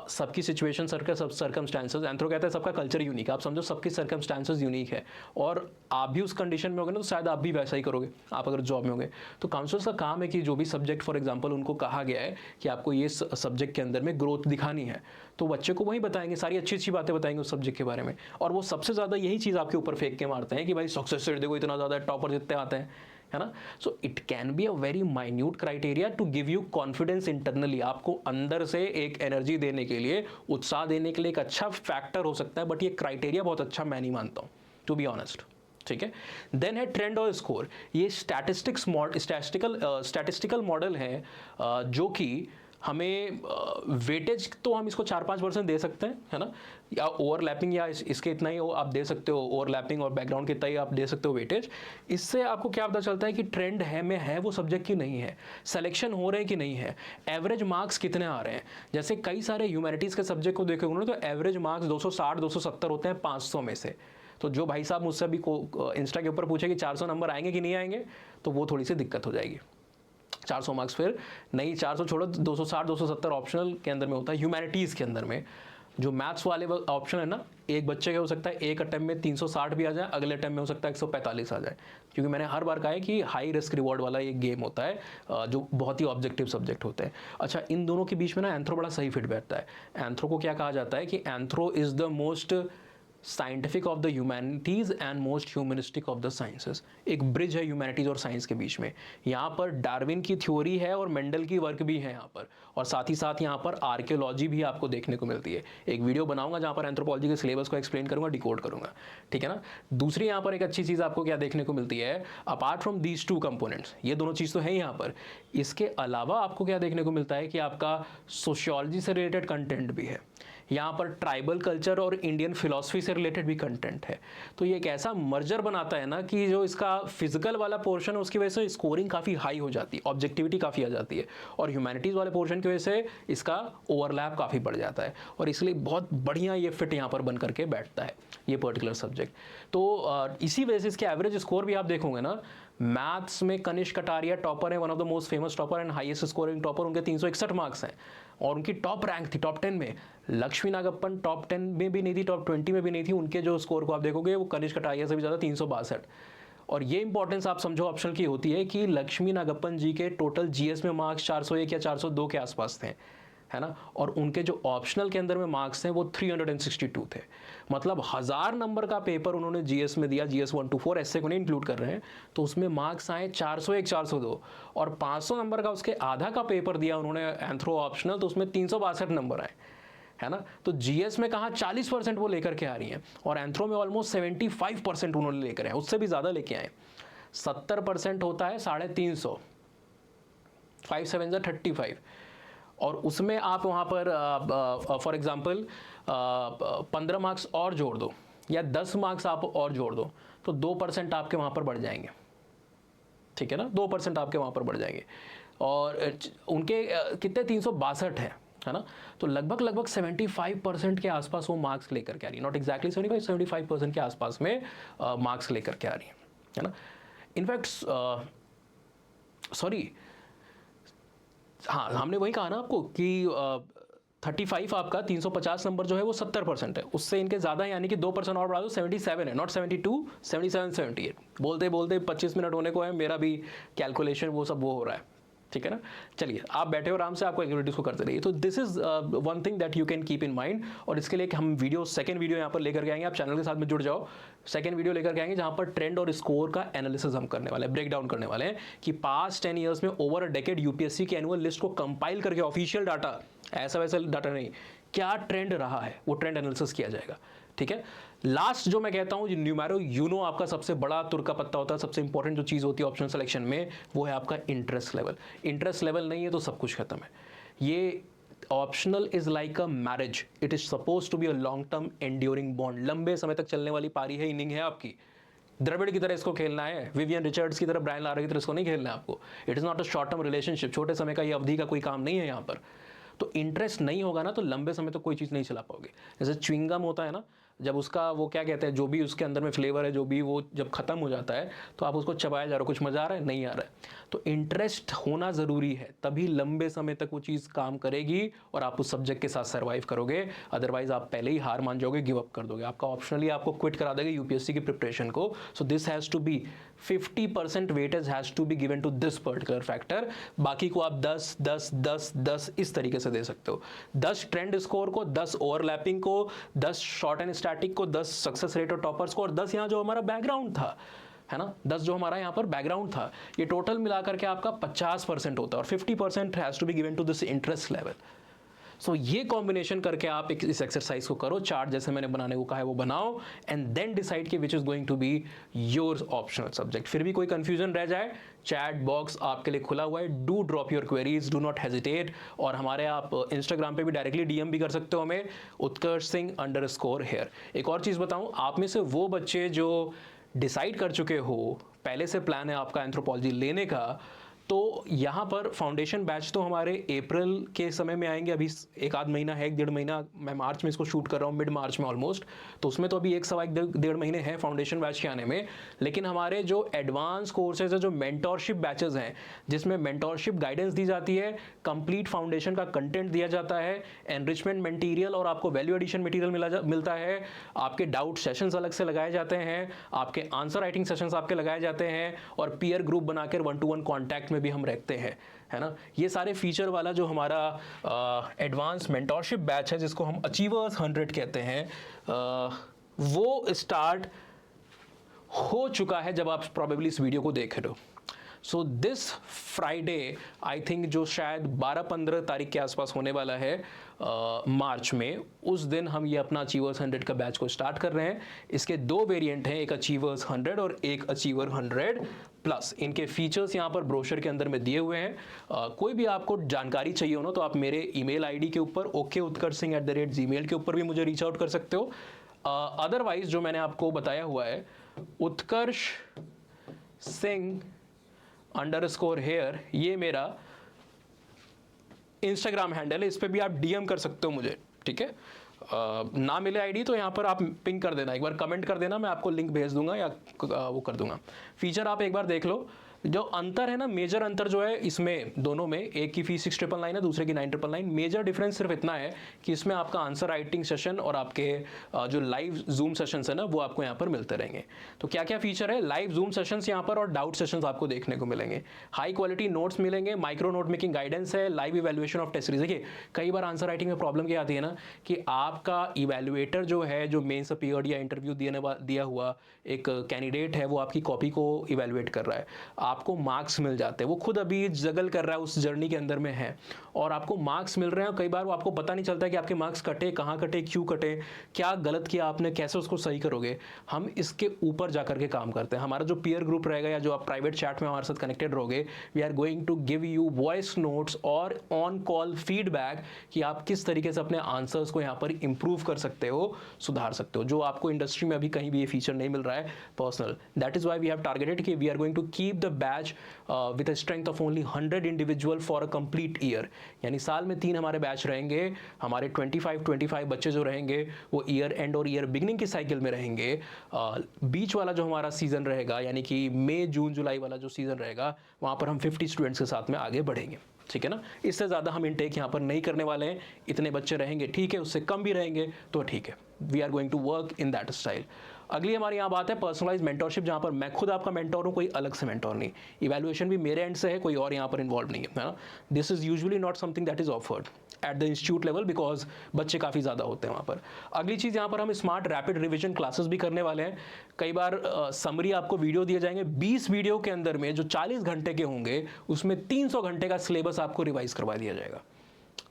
सबकी सिचुएशन, सब सर्कमस्टांसेस, एंथ्रो कहता है सबका कल्चर यूनिक है। आप समझो सबकी सर्कमस्टांसेस यूनिक है, और आप भी उस कंडीशन में होगे ना, तो शायद आप भी वैसा ही करोगे, आप अगर जॉब में होंगे। तो काउंसलर्स का काम है कि जो भी सब्जेक्ट, फॉर एग्जांपल उनको कहा गया है कि आपको ये सब्जेक्ट के अंदर में ग्रोथ दिखानी है, तो बच्चे को वही बताएंगे, सारी अच्छी अच्छी बातें बताएंगे उस सब्जेक्ट के बारे में। और वो सबसे ज़्यादा यही चीज़ आपके ऊपर फेंक के मारते हैं कि भाई सक्सेस रेट देखो इतना ज़्यादा, टॉपर जितने आते हैं, है ना। So it can be a very minute criteria to give you confidence internally, आपको अंदर से एक एनर्जी देने के लिए, उत्साह देने के लिए एक अच्छा फैक्टर हो सकता है। बट ये क्राइटेरिया बहुत अच्छा मैं नहीं मानता हूँ, टू बी ऑनेस्ट, ठीक है। देन है ट्रेंड और स्कोर। ये स्टैटिस्टिकल मॉडल है, जो कि हमें वेटेज तो हम इसको 4-5% दे सकते हैं, है ना, या ओवरलैपिंग, या इसके इतना ही आप दे सकते हो, ओवरलैपिंग और बैकग्राउंड के इतना ही आप दे सकते हो वेटेज। इससे आपको क्या पता चलता है कि ट्रेंड है में है वो सब्जेक्ट की नहीं है, सिलेक्शन हो रहे हैं कि नहीं है, एवरेज मार्क्स कितने आ रहे हैं। जैसे कई सारे ह्यूमैनिटीज़ के सब्जेक्ट को देखे उन्होंने, तो एवरेज मार्क्स 260-270 होते हैं 500 में से। तो जो भाई साहब मुझसे भी इंस्टा के ऊपर पूछे कि 400 नंबर आएंगे कि नहीं आएंगे, तो वो थोड़ी सी दिक्कत हो जाएगी। 400 मार्क्स फिर नहीं, 400 छोड़ो, 260-270 ऑप्शनल के अंदर में होता है। ह्यूमैनिटीज़ के अंदर में जो मैथ्स वाले ऑप्शन है ना, एक बच्चे के हो सकता है एक अटेम्प्ट में 360 भी आ जाए, अगले अटेम्प्ट में हो सकता है 145 आ जाए। क्योंकि मैंने हर बार कहा है कि हाई रिस्क रिवॉर्ड वाला ये गेम होता है, जो बहुत ही ऑब्जेक्टिव सब्जेक्ट होते हैं। अच्छा, इन दोनों के बीच में ना एंथ्रो बड़ा सही फिट बैठता है। एंथ्रो को क्या कहा जाता है कि anthro is the most scientific of the humanities and most humanistic of the sciences. एक ब्रिज है ह्यूमैनिटीज़ और साइंस के बीच में। यहाँ पर डार्विन की थ्योरी है और मेंडल की वर्क भी है यहाँ पर, और साथ ही साथ यहाँ पर आर्कियोलॉजी भी आपको देखने को मिलती है। एक वीडियो बनाऊंगा जहाँ पर एंथ्रोपोलॉजी के सिलेबस को एक्सप्लेन करूँगा, डिकोड करूँगा, ठीक है ना। दूसरी यहाँ पर एक अच्छी चीज़ आपको क्या देखने को मिलती है, अपार्ट फ्रॉम दीज 2 कंपोनेंट्स, ये दोनों चीज़ तो है यहाँ पर, इसके अलावा आपको क्या देखने को मिलता है कि आपका सोशियोलॉजी से रिलेटेड कंटेंट भी है। यहाँ पर ट्राइबल कल्चर और इंडियन फिलॉसफी से रिलेटेड भी कंटेंट है। तो ये एक ऐसा मर्जर बनाता है ना कि जो इसका फिजिकल वाला पोर्शन है उसकी वजह से स्कोरिंग काफ़ी हाई हो जाती है, ऑब्जेक्टिविटी काफ़ी आ जाती है, और ह्यूमैनिटीज़ वाले पोर्शन की वजह से इसका ओवरलैप काफ़ी बढ़ जाता है, और इसलिए बहुत बढ़िया ये फिट यहाँ पर बन करके बैठता है ये पर्टिकुलर सब्जेक्ट। तो इसी वजह से इसके एवरेज स्कोर भी आप देखोगे ना, मैथ्स में कनिष्क कटारिया टॉपर है, one of the most famous topper and highest scoring topper, उनके 361 मार्क्स हैं और उनकी टॉप रैंक थी टॉप 10 में। लक्ष्मी नागप्पन टॉप 10 में भी नहीं थी, टॉप 20 में भी नहीं थी, उनके जो स्कोर को आप देखोगे वो कनिष्क कटारिया से भी ज़्यादा 362। और ये इंपॉर्टेंस आप समझो ऑप्शनल की होती है कि लक्ष्मी नागप्पन जी के टोटल जीएस में मार्क्स 401 या 402 के आसपास थे, है ना, और उनके जो ऑप्शनल के अंदर में मार्क्स हैं वो 362 थे। मतलब 1000 नंबर का पेपर उन्होंने जीएस में दिया, जीएस 1 to 4 ऐसे को नहीं इंक्लूड कर रहे हैं, तो उसमें मार्क्स आए 401 402, और 500 नंबर का उसके आधा का पेपर दिया उन्होंने एंथ्रो ऑप्शनल, तो उसमें 362 नंबर आए, है ना। तो जीएस में कहाँ 40% वो लेकर के आ रही हैं, और एंथ्रो में ऑलमोस्ट 75% उन्होंने लेकर आए, उससे भी ज़्यादा लेके आए। 70% होता है 350, 5 7 35, और उसमें आप वहाँ पर फॉर एग्जांपल 15 मार्क्स और जोड़ दो या 10 मार्क्स आप और जोड़ दो तो 2% आपके वहाँ पर बढ़ जाएंगे, ठीक है ना, 2% आपके वहाँ पर बढ़ जाएंगे। और उनके कितने 362 है ना, तो लगभग 75% के आसपास वो मार्क्स लेकर के आ रही है, नॉट एक्जैक्टली 75% के आसपास में मार्क्स लेकर के आ रही है ना। इनफैक्ट सॉरी, हाँ हमने वही कहा ना आपको कि 35 आपका 350 नंबर जो है वो 70% है, उससे इनके ज़्यादा है, यानी कि 2% और बढ़ा दो 77 है, नॉट 72, 77 78। बोलते बोलते 25 मिनट होने को है, मेरा भी कैलकुलेशन वो सब वो हो रहा है, ठीक है ना। चलिए आप बैठे हो आराम से, आपको एक्टिविटीज़ को करते रहिए। तो this is one thing that you can keep in mind, और इसके लिए हम सेकंड वीडियो यहाँ पर लेकर के आएंगे, आप चैनल के साथ में जुड़ जाओ। सेकंड वीडियो लेकर के आएंगे जहाँ पर ट्रेंड और स्कोर का एनालिसिस हम करने वाले हैं, ब्रेक डाउन करने वाले हैं कि पास्ट 10 ईयर्स में ओवर अ डेकेड यूपीएससी की एनुअल लिस्ट को कंपाइल करके ऑफिशियल डाटा, ऐसा वैसा डाटा नहीं, क्या ट्रेंड रहा है वो ट्रेंड एनालिसिस किया जाएगा, ठीक है। लास्ट जो मैं कहता हूँ न्यूमेरो यूनो आपका सबसे बड़ा तुर का पत्ता होता है, सबसे इंपॉर्टेंट जो चीज़ होती है ऑप्शनल सिलेक्शन में वो है आपका इंटरेस्ट लेवल। इंटरेस्ट लेवल नहीं है तो सब कुछ खत्म है। ये optional is like a marriage, it is suppose to be a long term enduring bond, लंबे समय तक चलने वाली पारी है, इनिंग है आपकी। द्रविड़ की तरह इसको खेलना है, विवियन रिचर्ड्स की तरह, ब्रायन लारा की तरह इसको नहीं खेलना है आपको। It is not a short term relationship, छोटे समय का ये अवधि का कोई काम नहीं है यहाँ पर। तो इंटरेस्ट नहीं होगा ना तो लंबे समय तक कोई चीज़ नहीं चला पाओगे। जैसे च्युइंगम होता है ना, जब उसका वो क्या कहते हैं, जो भी उसके अंदर में फ्लेवर है, जो भी वो जब खत्म हो जाता है तो आप उसको चबाया जा रहे हो, कुछ मज़ा आ रहा है, नहीं आ रहा है। तो इंटरेस्ट होना ज़रूरी है, तभी लंबे समय तक वो चीज़ काम करेगी और आप उस सब्जेक्ट के साथ सर्वाइव करोगे। अदरवाइज आप पहले ही हार मान जाओगे, गिव अप कर दोगे, आपका ऑप्शनली आपको क्विट करा देगा यूपीएससी की प्रिपरेशन को। So this has to be 50% weightage has to be given to this particular factor. बाकी को आप 10 10 10 10 इस तरीके से दे सकते हो। 10 ट्रेंड स्कोर को, 10 ओवरलैपिंग को, 10 शॉर्ट एंड स्टैटिक को, 10 सक्सेस रेट और टॉपर्स को, और 10 यहाँ जो हमारा बैकग्राउंड था, है ना, 10 जो हमारा यहाँ पर बैकग्राउंड था, ये टोटल मिलाकर के आपका 50% होता है, और 50% has to be given to this interest level. So ये कॉम्बिनेशन करके आप इस एक्सरसाइज को करो, चार्ट जैसे मैंने बनाने को कहा है वो बनाओ, एंड देन डिसाइड कि which is going to be your optional subject. फिर भी कोई कंफ्यूजन रह जाए, चैट बॉक्स आपके लिए खुला हुआ है, do drop your queries, do not hesitate. और हमारे आप इंस्टाग्राम पे भी डायरेक्टली डीएम भी कर सकते हो हमें, उत्कर्ष सिंह _हेयर। एक और चीज़ बताऊँ, आप में से वो बच्चे जो डिसाइड कर चुके हो, पहले से प्लान है आपका एंथ्रोपोलॉजी लेने का, तो यहाँ पर फाउंडेशन बैच तो हमारे अप्रैल के समय में आएंगे। अभी एक आध महीना है, 1.5 महीना, मैं मार्च में इसको शूट कर रहा हूँ, मिड मार्च में ऑलमोस्ट, तो उसमें तो अभी 1.25 महीने हैं फाउंडेशन बैच के आने में। लेकिन हमारे जो एडवांस कोर्सेज है, जो मेंटोरशिप बैचेज हैं, जिसमें मेंटोरशिप गाइडेंस दी जाती है, कंप्लीट फाउंडेशन का कंटेंट दिया जाता है, एनरिचमेंट मटेरियल और आपको वैल्यू एडिशन मटेरियल मिलता है, आपके डाउट सेशंस अलग से लगाए जाते हैं, आपके आंसर राइटिंग सेशंस आपके लगाए जाते हैं, और पीयर ग्रुप बनाकर 1-to-1 कॉन्टैक्ट में भी हम रखते हैं, है ना। ये सारे फीचर वाला जो हमारा एडवांस मेंटोरशिप बैच है, जिसको हम अचीवर्स 100 कहते हैं, वो स्टार्ट हो चुका है जब आप प्रोबेबली इस वीडियो को देख रहे हो। So this Friday I think जो शायद 12-15 तारीख के आसपास होने वाला है मार्च में, उस दिन हम ये अपना अचीवर्स 100 का बैच को स्टार्ट कर रहे हैं। इसके 2 वेरिएंट हैं, एक अचीवर्स 100 और एक अचीवर 100 प्लस। इनके फीचर्स यहाँ पर ब्रोशर के अंदर में दिए हुए हैं। कोई भी आपको जानकारी चाहिए हो ना, तो आप मेरे ईमेल आईडी के ऊपर okutkarshsingh@gmail के ऊपर भी मुझे रीच आउट कर सकते हो। अदरवाइज जो मैंने आपको बताया हुआ है उत्कर्ष सिंह _hair, ये मेरा इंस्टाग्राम हैंडल है, इस पर भी आप डीएम कर सकते हो मुझे, ठीक है। ना मिले आईडी तो यहाँ पर आप पिंग कर देना, एक बार कमेंट कर देना, मैं आपको लिंक भेज दूंगा या वो कर दूंगा। फीचर आप एक बार देख लो। जो अंतर है ना, मेजर अंतर जो है इसमें दोनों में, एक की फीस 6999 है, दूसरे की 9999। मेजर डिफरेंस सिर्फ इतना है कि इसमें आपका आंसर राइटिंग सेशन और आपके जो लाइव जूम सेशंस है ना, वो आपको यहाँ पर मिलते रहेंगे। तो क्या क्या फीचर है, लाइव जूम सेशंस यहाँ पर और डाउट सेशंस आपको देखने को मिलेंगे, हाई क्वालिटी नोट्स मिलेंगे, माइक्रो नोट मेकिंग गाइडेंस है, live evaluation of test series. देखिए कई बार आंसर राइटिंग में प्रॉब्लम क्या आती है ना, कि आपका इवैल्यूएटर जो है, जो मेंस अपीयर्ड या इंटरव्यू दिया हुआ एक कैंडिडेट है, वो आपकी कॉपी को इवैल्यूएट कर रहा है, आपको मार्क्स मिल जाते हैं, वो खुद अभी जगल कर रहा है, उस जर्नी के अंदर में है और आपको मार्क्स मिल रहे हैं। कई बार वो आपको पता नहीं चलता कि आपके मार्क्स कटे, कहाँ कटे, क्यों कटे, क्या गलत किया आपने, कैसे उसको सही करोगे। हम इसके ऊपर जाकर के काम करते हैं। हमारा जो पीयर ग्रुप रहेगा या जो आप प्राइवेट चैट में हमारे साथ कनेक्टेड रहोगे, we are going to give you voice notes और ऑन कॉल फीडबैक कि आप किस तरीके से अपने आंसर्स को यहाँ पर इंप्रूव कर सकते हो, सुधार सकते हो, जो आपको इंडस्ट्री में अभी कहीं भी ये फीचर नहीं मिल रहा है personal. That is why we have targeted कि we are going to keep the batch with a strength of only 100 individual for a complete year. यानी साल में 3 हमारे बैच रहेंगे। हमारे 25 बच्चे जो रहेंगे वो ईयर एंड और ईयर बिगनिंग की साइकिल में रहेंगे। बीच वाला जो हमारा सीजन रहेगा, यानी कि मई जून जुलाई वाला जो सीजन रहेगा, वहाँ पर हम 50 स्टूडेंट्स के साथ में आगे बढ़ेंगे, ठीक है ना। इससे ज़्यादा हम इनटेक यहाँ पर नहीं करने वाले हैं। इतने बच्चे रहेंगे ठीक है, उससे कम भी रहेंगे तो ठीक है। We are going to work in that style. अगली हमारी यहाँ बात है पर्सनलाइज मेंटोरशिप, जहाँ पर मैं खुद आपका मेंटोर हूँ, कोई अलग से मेंटोर नहीं। इवैल्यूएशन भी मेरे एंड से है, कोई और यहाँ पर इन्वॉल्व नहीं है ना। This is usually not something that is offered at the institute level because बच्चे काफ़ी ज़्यादा होते हैं वहाँ पर। अगली चीज़ यहाँ पर हम स्मार्ट रैपिड रिविजन क्लासेस भी करने वाले हैं। कई बार समरी आपको वीडियो दिए जाएंगे, 20 वीडियो के अंदर में जो 40 घंटे के होंगे, उसमें 300 घंटे का सिलेबस आपको रिवाइज करवा दिया जाएगा।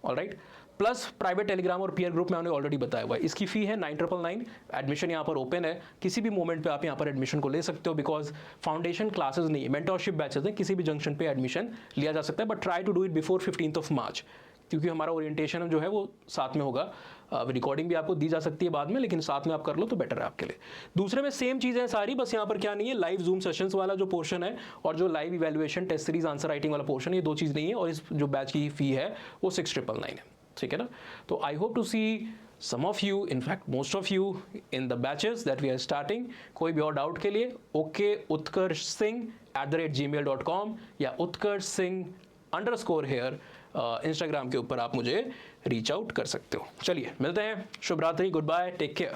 ऑलराइट, प्लस प्राइवेट टेलीग्राम और पीयर ग्रुप में हमने ऑलरेडी बताया हुआ है। इसकी फी है 9999। एडमिशन यहाँ पर ओपन है, किसी भी मोमेंट पे आप यहाँ पर एडमिशन को ले सकते हो बिकॉज फाउंडेशन क्लासेस नहीं है, मेंटोरशिप बैचेस हैं, किसी भी जंक्शन पे एडमिशन लिया जा सकता है, but try to do it before 15 March, क्योंकि हमारा ओरिएंटेशन जो है वो साथ में होगा। रिकॉर्डिंग भी आपको दी जा सकती है बाद में, लेकिन साथ में आप कर लो तो बेटर है आपके लिए। दूसरे में सेम चीज़ें हैं सारी, बस यहाँ पर क्या नहीं है, लाइव जूम सेशंस वाला जो पोर्शन है और जो live evaluation test series answer writing वाला पोर्शन, ये 2 चीज़ नहीं है। और इस जो बैच की फी है वो 6999 है, ठीक है ना। तो I hope to see some of you, in fact most of you in the batches that we are starting। कोई भी और डाउट के लिए okutkarshsingh@gmail.com या utkarshsingh_hair इंस्टाग्राम के ऊपर आप मुझे रीच आउट कर सकते हो। चलिए मिलते हैं, शुभ रात्रि, गुड बाय, टेक केयर।